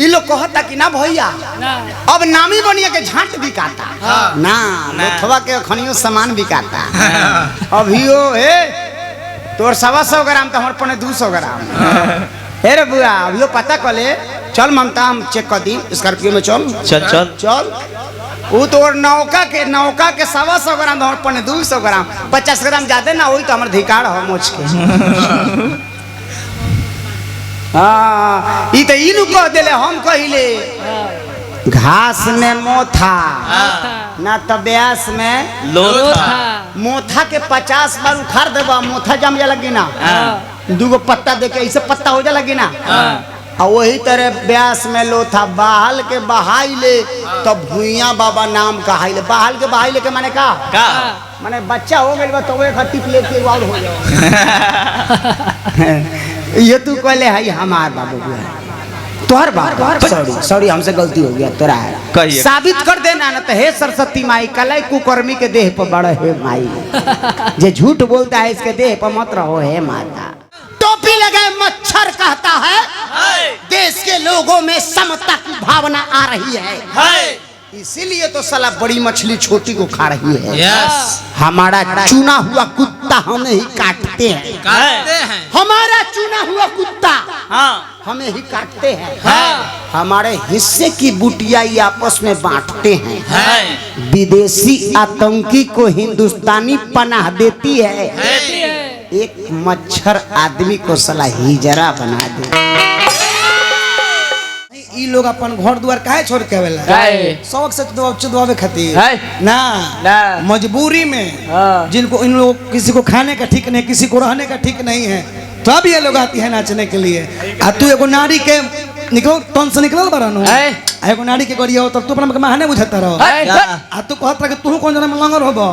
ये लोग कहता कि ना भैया अब नामी बनिया के झांट बिकाता ना लोथवा के खनियो सामान बिकाता अभियो हे तोर 125 ग्राम तो हमारे पौने 200 ग्राम हे रे बुआ अभियो पता कले चल ममता हम चेक कर दी स्कॉर्पियो में चल चल चल चल वो तोर नौका के 125 ग्राम तो हमारे पौने 200 ग्राम 50 ग्राम ज्यादा ना वही तो हमारे धिकार हो मोच के हाँ ये तो इनु कह दिले हम कहिले घास में मोथा ना तो ब्यास में लोथा मोथा के 50 बार उखाड़ देबा मोथा जम जा लगी ना दूगो पत्ता देके ऐसे पत्ता हो जा लगी ना और वही तरह ब्यास में लोथा बहाल के बहाई ले तो भुइया बाबा नाम कहाइले बहाल के बहाई ले के माने का माने बच्चा हो गइल बा तो वे खट्टी प्लेट के वाउड हो जाओ ये तू कहले है हमार बाबू तोहर बात सॉरी हमसे गलती हो गया तोरा है साबित कर देना ना तो हे सरस्वती माई कलाई कुकर्मी के देह पर बड़ा है माई जे झूठ बोलता है इसके देह पर मत रहो है माता टोपी लगाए मच्छर कहता है देश के लोगों में समता की भावना आ रही है इसीलिए तो साला बड़ी मछली छोटी को खा रही है हमारा चुना हुआ कुत्ता हमें ही काटते हैं हमारा चुना हुआ कुत्ता हमें ही काटते हैं हमारे हिस्से की बुटिया आपस में बांटते हैं विदेशी आतंकी को हिंदुस्तानी पनाह देती है एक मच्छर आदमी को साला हिजरा बना दे ई लोग अपन घर द्वार काहे छोड़ के आवेला शौक से चुदवावे खातिर ना मजबूरी में जिनको इन लोग किसी को खाने का ठीक नहीं किसी को रहने का ठीक नहीं है तब ये लोग आती है नाचने के लिए आ तू एगो नारी के निकलो तन से निकलल बरन एगो नारी के गरिया तब तू अपना महाने बुझता रहो आ तू कहत रह तू कौन जना में लंगर होबो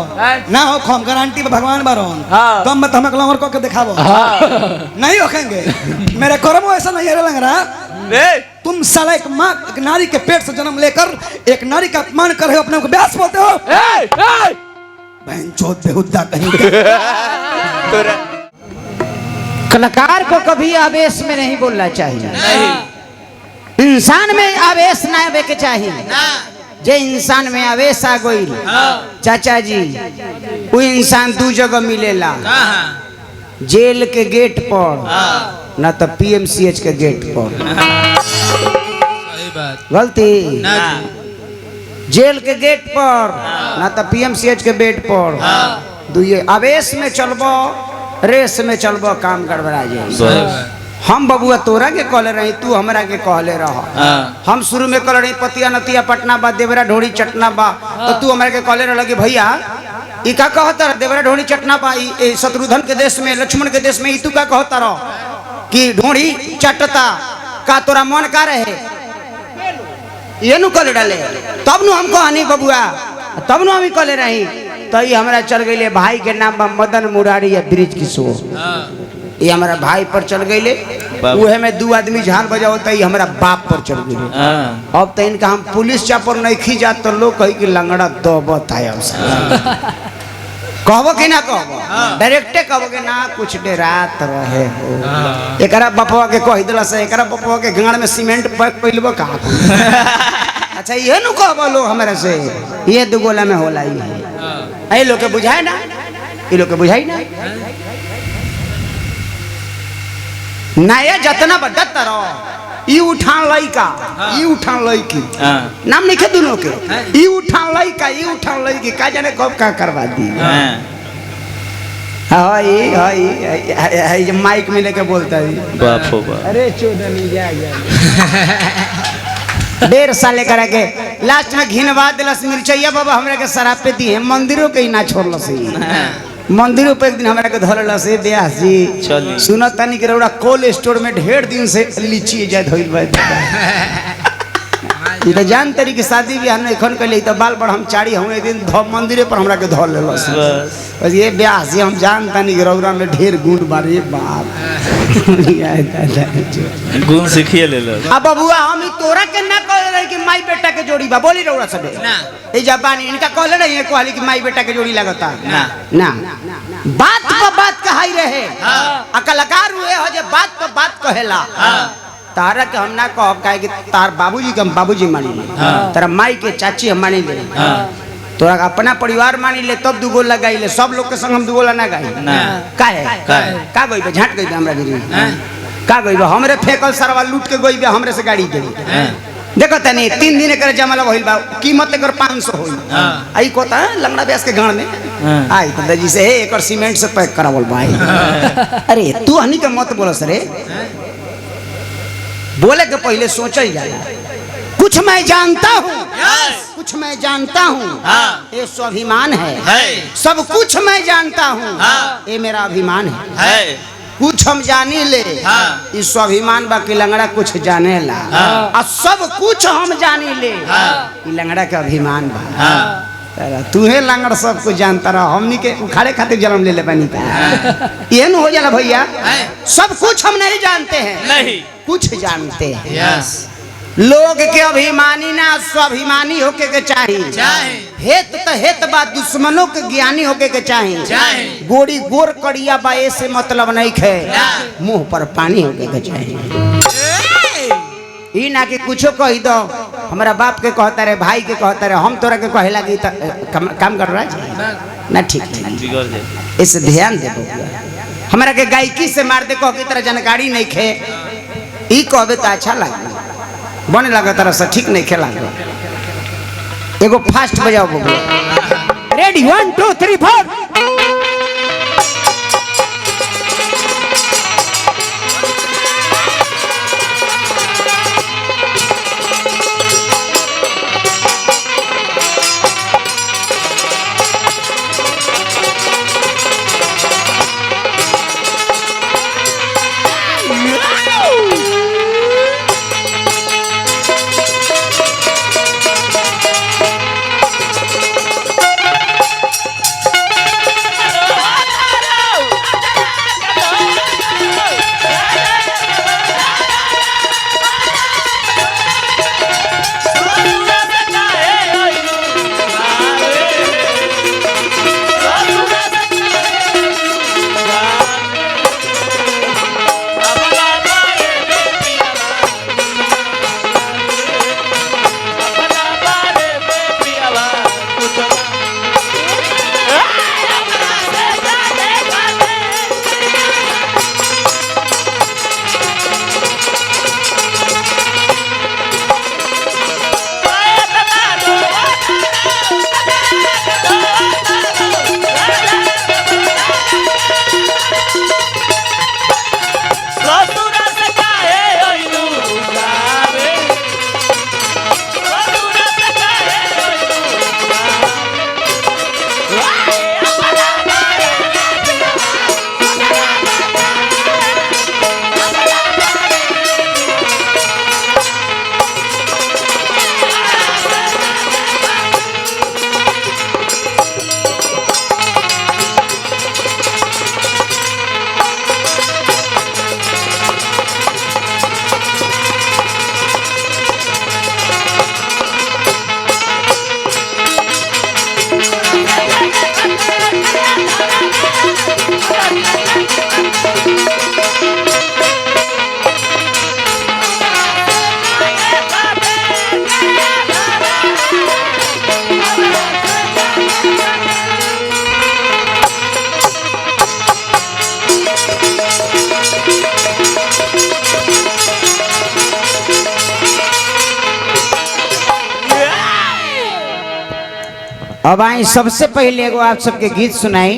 ना हो हम गारंटी पे भगवान बारन तुम मत हमके लंगर क के दिखाबो नहीं होखेंगे मेरे कर्म ऐसा नहीं है लंगरा तुम साला एक माँ एक नारी के पेट से जन्म लेकर एक नारी का अपमान कर रहे हो अपने को ब्यास बोलते हो बहनचोद बेहुदा कहीं कलाकार को कभी आवेश में नहीं बोलना चाहिए इंसान में आवेश ना आवे के चाहिए जे इंसान में आवेश आ गई चाचा जी वो इंसान दू जगह मिलेला जेल के गेट पर ना तो पीएमसीएच के गेट पर गलती जेल के गेट पर ना तो पीएमसीएच के बेड पर दुए आवेश में चलबो रेस में चलबो काम गड़बड़ा जाए हम बबुआ तोरा के कहले रही तू हमरा के कहले रह हम शुरू में कहले रही पतिया नतिया पटना बा देवरा ढोड़ी चटना बा तो तू हमरा के कहले रह कि भैया ई का कहता देवरा ढोड़ी चटना बा शत्रुघ्न के देश में लक्ष्मण के देश में ई तू का कहता रह कि ढोड़ी चटता का तोरा मन का रहे ये नु कहले डाले तब नु हम कहनी बबुआ तब नु हम कहले रही तो ये हमरा चल गईले भाई के नाम बा मदन मुरारी या ब्रिज किशोर ये हमारा भाई पर चल गईले उहे में दो आदमी झाल बजाओ तो ये हमारा बाप पर चल गईले अब तो इनका हम पुलिस चापर नहीं खी जात तो लोग कही कि लंगड़ा दबत है कहबो कि ना कहबो डायरेक्टे कहबो कि ना कुछ डेरात रहे हो एकरा बपवा के कह दिला से एकरा बपवा के गांड में सीमेंट पैक पइलबो का अच्छा ये नु कहबो लो हमरा से ये दुगोला में होला ये लोग के बुझाए ना ये लोग के बुझाई ना नया जतना बड़ा तरो ई उठान लइका ई उठान लइकी नाम लिखे दोनों के ई उठान लइकी का जाने कब का करवा दी हाय ये माइक में लेके बोलता है बाप हो बाप अरे चोदनी जा 1.5 साल करा के लास्ट में घिनवा दिलस मिर्चैया बाबा हमरा के शराब पे दी है मंदिरों के ही ना छोड़लस मंदिरों पे एक दिन हमरा के धरल से ब्यास जी सुनत तनी के रौड़ा कोल्ड स्टोर में ढेर दिन से लीची जाय धइल बा ई त जान तरी के शादी भी हम एखन कइले त बाल बड़ हम चाड़ी हम एक दिन मंदिरे पर हमरा के धर लेलस बस ये ब्यास जी हम जान तनी के रौड़ा में ढेर गुण बारे बाप गुण सीखिए ले लो अब बबुआ हम तोरा के ना कह रहे कि माई बेटा के जोड़ी बा बोली रौड़ा सबे ना ए जबानी इनका कहले रही है कहली कि माई बेटा के जोड़ी लगता ना ना बात पर बात कहाई रहे आ कलाकार हुए हो जे बात पर बात कहेला तारा के हम ना कहब काहे कि तार बाबूजी के हम बाबूजी मानी ले, तारा माई के चाची हम मानी ले, तोरा अपना परिवार मानी ले तब दुगो लगाई ले, सब लोग के संग हम दुगोला ना गाई काहे का गई बे झाट गई बे हमरा गिरी का गई बे हमरे फेकल सरवा लूट के गई बे हमरे से गाड़ी दे देखो तनी 3 दिन कर जमाला होइल बा कीमत एकर 500 होई आई कोता लंगड़ा ब्यास के गांव में आई तो दजी से एकर सीमेंट से पैक करावल भाई अरे तू हनी के मत बोलस रे बोले के पहले सोचा ही जाला कुछ मैं जानता हूँ कुछ मैं जानता हूँ ये स्वाभिमान है सब कुछ मैं जानता हूँ ये मेरा अभिमान है कुछ हम जानी ले इस स्वाभिमान बाकी लंगड़ा कुछ जाने ला और सब कुछ हम जानी ले लंगड़ा के अभिमान बा तू है लंगड़ सब कुछ जानता रहा हमनी के उखाड़े खातिर जन्म ले बनी ये न हो जाला भैया सब कुछ हम नहीं जानते हैं नहीं कुछ जानते हैं लोग के अभिमानी ना स्वाभिमानी होके के चाहिए हेत तो हेत बा दुश्मनों के ज्ञानी होके के चाहिए गोरी गोर कड़िया बा ऐसे मतलब नहीं खे मुंह पर पानी होके के चाहिए ई ना कि कुछो कही दो हमारा बाप के कहता रहे भाई के कहता रहे हम तोरा के कहे लगी काम कर रहा है ना ठीक इस ध्यान दे हमारा के गायकी से मार दे कह की तरह जानकारी नहीं खे ई कहबे तो अच्छा लगे बने लगा तरह से ठीक नहीं खेला एगो फास्ट बजाओ रेडी 1 2 3 4 अब आई सबसे पहले एगो आप सबके गीत सुनाई।